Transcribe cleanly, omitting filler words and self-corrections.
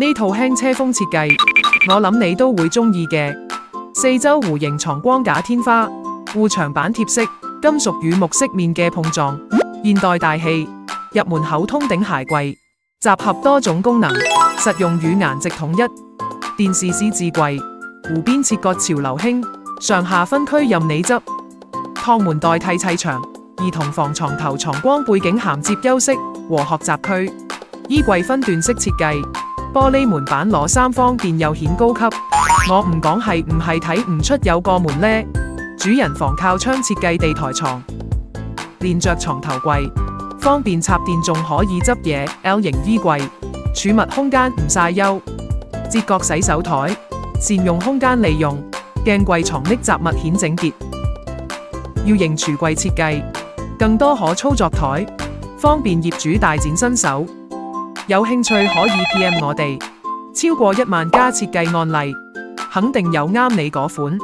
呢套輕車風設計，我諗你都會中意嘅。四周弧形藏光架天花，護牆板貼色，金屬與木飾面嘅碰撞，現代大氣。入門口通頂鞋櫃，集合多種功能，實用與顏值統一。電視獅子櫃，弧邊切割潮流興，上下分區任你執。趟門代替砌牆，兒童防床頭藏光背景銜接休息和學習區。衣櫃分段式設計，玻璃門板攞3方便又顯高級。我唔講係唔係睇唔出有個門呢？主人防靠窗設計地台床，連着床頭櫃，方便插電仲可以執嘢。L 型衣櫃，儲物空間唔晒憂。折角洗手台，善用空間利用。鏡櫃藏匿雜物顯整潔。U 型櫥櫃設計，更多可操作台，方便業主大展身手。有興趣可以 PM 我哋，超過1萬家設計案例，肯定有啱你嗰款。